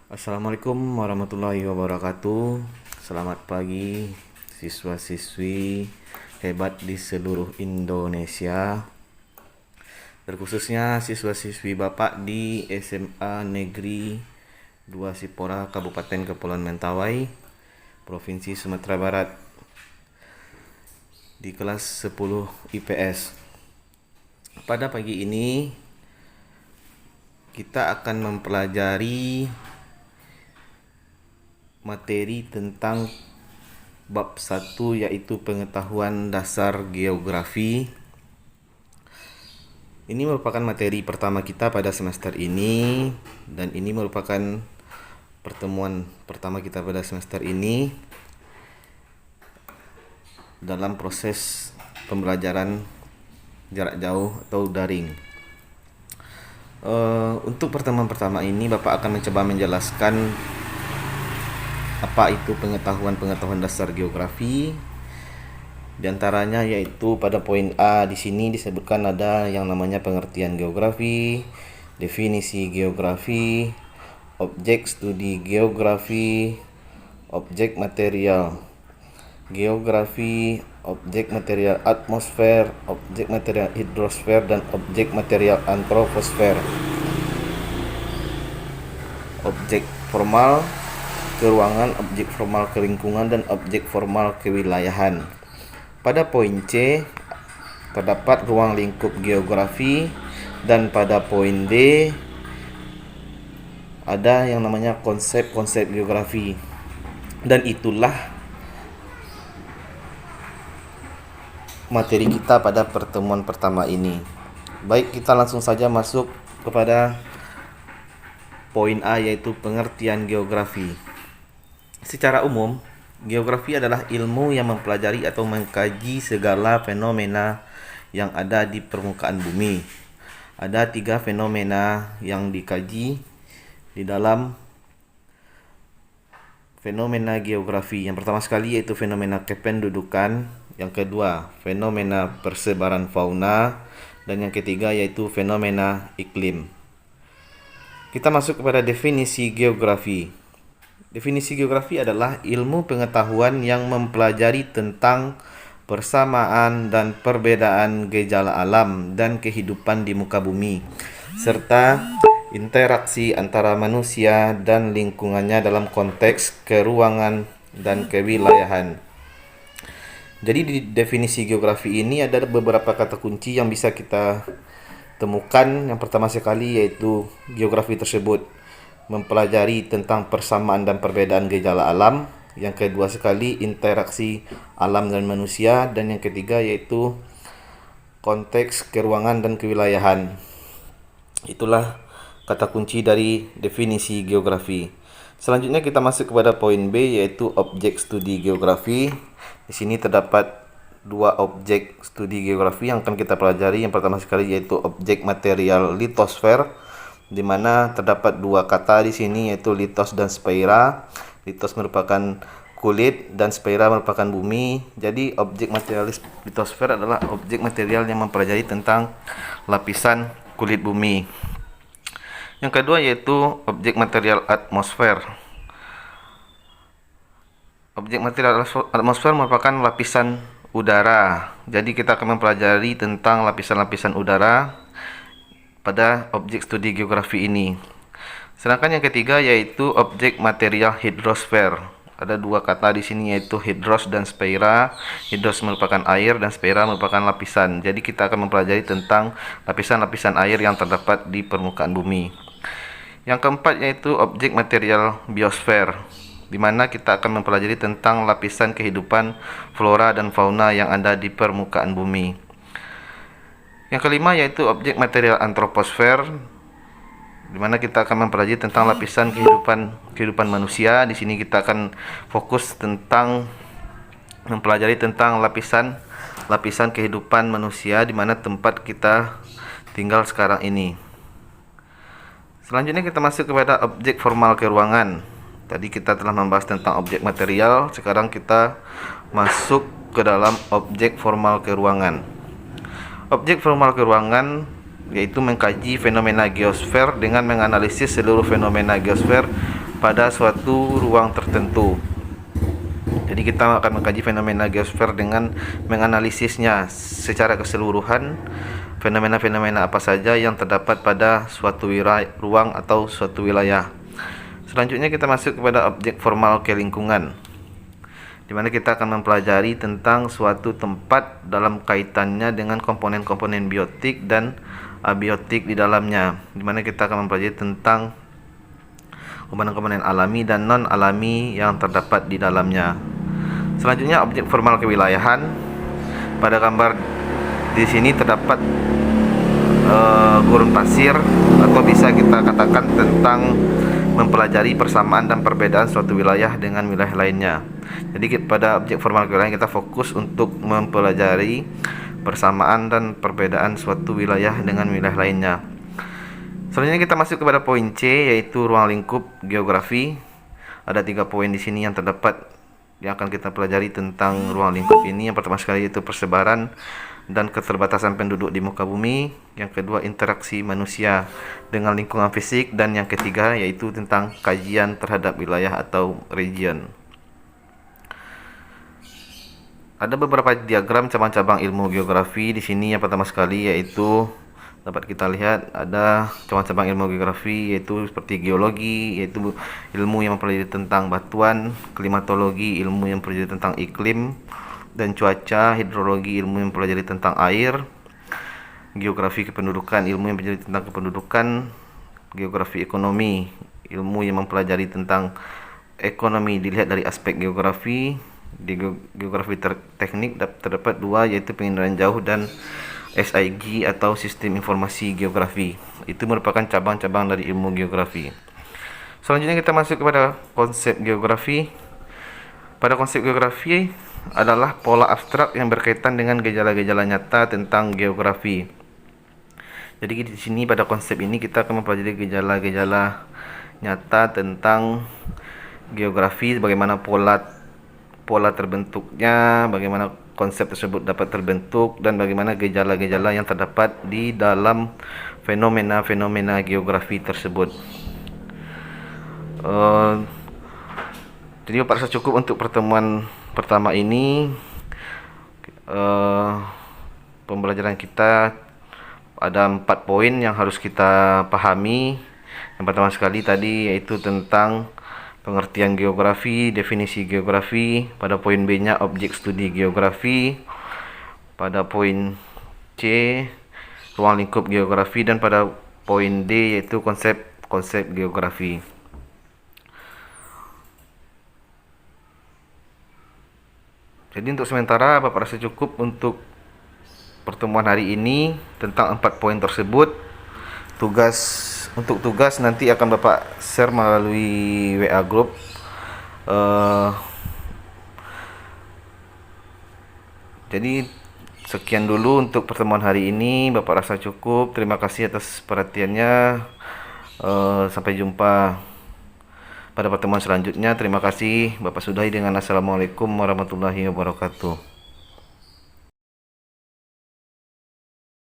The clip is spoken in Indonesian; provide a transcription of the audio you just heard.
Assalamualaikum warahmatullahi wabarakatuh. Selamat pagi siswa-siswi hebat di seluruh Indonesia. Terkhususnya siswa-siswi Bapak di SMA Negeri 2 Sipora, Kabupaten Kepulauan Mentawai, Provinsi Sumatera Barat, di kelas 10 IPS. Pada pagi ini kita akan mempelajari materi tentang bab 1, yaitu pengetahuan dasar geografi. Ini merupakan materi pertama kita pada semester ini, dan ini merupakan pertemuan pertama kita pada semester ini dalam proses pembelajaran jarak jauh atau daring. Untuk pertemuan pertama ini Bapak akan mencoba menjelaskan apa itu pengetahuan dasar geografi. Di antaranya yaitu pada poin A di sini disebutkan ada yang namanya pengertian geografi, definisi geografi, objek studi geografi, objek material geografi, objek material atmosfer, objek material hidrosfer, dan objek material antroposfer. Objek formal ke ruangan, objek formal ke lingkungan, dan objek formal kewilayahan. Pada poin C terdapat ruang lingkup geografi, dan pada poin D ada yang namanya konsep-konsep geografi. Dan itulah materi kita pada pertemuan pertama ini. Baik, kita langsung saja masuk kepada poin A, yaitu pengertian geografi. Secara umum, geografi adalah ilmu yang mempelajari atau mengkaji segala fenomena yang ada di permukaan bumi. Ada 3 fenomena yang dikaji di dalam fenomena geografi. Yang pertama sekali yaitu fenomena kependudukan, yang kedua fenomena persebaran fauna, dan yang ketiga yaitu fenomena iklim. Kita masuk kepada definisi geografi. Definisi geografi adalah ilmu pengetahuan yang mempelajari tentang persamaan dan perbedaan gejala alam dan kehidupan di muka bumi, serta interaksi antara manusia dan lingkungannya dalam konteks keruangan dan kewilayahan. Jadi di definisi geografi ini ada beberapa kata kunci yang bisa kita temukan. Yang pertama sekali yaitu geografi tersebut mempelajari tentang persamaan dan perbedaan gejala alam. Yang kedua sekali interaksi alam dan manusia, dan yang ketiga yaitu konteks keruangan dan kewilayahan. Itulah kata kunci dari definisi geografi. Selanjutnya kita masuk kepada poin B, yaitu objek studi geografi. Di sini terdapat 2 objek studi geografi yang akan kita pelajari. Yang pertama sekali yaitu objek material litosfer, di mana terdapat 2 kata di sini yaitu litos dan sphaera. Litos merupakan kulit dan sphaera merupakan bumi. Jadi objek material litosfer adalah objek material yang mempelajari tentang lapisan kulit bumi. Yang kedua yaitu objek material atmosfer. Objek material atmosfer merupakan lapisan udara. Jadi kita akan mempelajari tentang lapisan-lapisan udara pada objek studi geografi ini. Sedangkan yang ketiga yaitu objek material hidrosfer. Ada 2 kata di sini yaitu hidros dan sphaera. Hidros merupakan air dan sphaera merupakan lapisan. Jadi kita akan mempelajari tentang lapisan-lapisan air yang terdapat di permukaan bumi. Yang keempat yaitu objek material biosfer, di mana kita akan mempelajari tentang lapisan kehidupan flora dan fauna yang ada di permukaan bumi. Yang kelima yaitu objek material antroposfer, di mana kita akan mempelajari tentang lapisan kehidupan manusia. Di sini kita akan fokus tentang mempelajari tentang lapisan kehidupan manusia di mana tempat kita tinggal sekarang ini. Selanjutnya kita masuk kepada objek formal keruangan. Tadi kita telah membahas tentang objek material, sekarang kita masuk ke dalam objek formal keruangan. Objek formal keruangan yaitu mengkaji fenomena geosfer dengan menganalisis seluruh fenomena geosfer pada suatu ruang tertentu. Jadi kita akan mengkaji fenomena geosfer dengan menganalisisnya secara keseluruhan, fenomena-fenomena apa saja yang terdapat pada suatu ruang atau suatu wilayah. Selanjutnya kita masuk kepada objek formal kelingkungan, di mana kita akan mempelajari tentang suatu tempat dalam kaitannya dengan komponen-komponen biotik dan abiotik di dalamnya, di mana kita akan mempelajari tentang komponen-komponen alami dan non-alami yang terdapat di dalamnya. Selanjutnya objek formal kewilayahan. Pada gambar di sini terdapat gurun pasir, atau bisa kita katakan tentang mempelajari persamaan dan perbedaan suatu wilayah dengan wilayah lainnya. Jadi pada objek formal kewilayahan kita fokus untuk mempelajari persamaan dan perbedaan suatu wilayah dengan wilayah lainnya. Selanjutnya kita masuk kepada poin C, yaitu ruang lingkup geografi. Ada 3 poin di sini yang terdapat yang akan kita pelajari tentang ruang lingkup ini. Yang pertama sekali yaitu persebaran dan keterbatasan penduduk di muka bumi. Yang kedua, interaksi manusia dengan lingkungan fisik. Dan yang ketiga yaitu tentang kajian terhadap wilayah atau region. Ada beberapa diagram cabang-cabang ilmu geografi di sini. Yang pertama sekali yaitu dapat kita lihat ada cabang-cabang ilmu geografi, yaitu seperti geologi, yaitu ilmu yang mempelajari tentang batuan; klimatologi, ilmu yang mempelajari tentang iklim dan cuaca; hidrologi, ilmu yang mempelajari tentang air; geografi kependudukan, ilmu yang mempelajari tentang kependudukan; geografi ekonomi, ilmu yang mempelajari tentang ekonomi dilihat dari aspek geografi. Di geografi teknik terdapat 2, yaitu penginderaan jauh dan SIG atau sistem informasi geografi. Itu merupakan cabang-cabang dari ilmu geografi. Selanjutnya kita masuk kepada konsep geografi. Pada konsep geografi adalah pola abstrak yang berkaitan dengan gejala-gejala nyata tentang geografi. Jadi di sini pada konsep ini kita akan mempelajari gejala-gejala nyata tentang geografi, bagaimana pola terbentuknya, bagaimana konsep tersebut dapat terbentuk, dan bagaimana gejala-gejala yang terdapat di dalam fenomena-fenomena geografi tersebut. Jadi Bapak rasa cukup untuk pertemuan pertama ini. Pembelajaran kita ada 4 poin yang harus kita pahami. Yang pertama sekali tadi yaitu tentang pengertian geografi, definisi geografi. Pada poin B-nya objek studi geografi. Pada poin C, ruang lingkup geografi. Dan pada poin D yaitu konsep geografi. Jadi untuk sementara Bapak rasa cukup untuk pertemuan hari ini tentang 4 poin tersebut. Untuk tugas nanti akan Bapak share melalui WA group. Jadi sekian dulu untuk pertemuan hari ini. Bapak rasa cukup. Terima kasih atas perhatiannya. Sampai jumpa pada pertemuan selanjutnya. Terima kasih. Bapak sudahi dengan Assalamualaikum warahmatullahi wabarakatuh.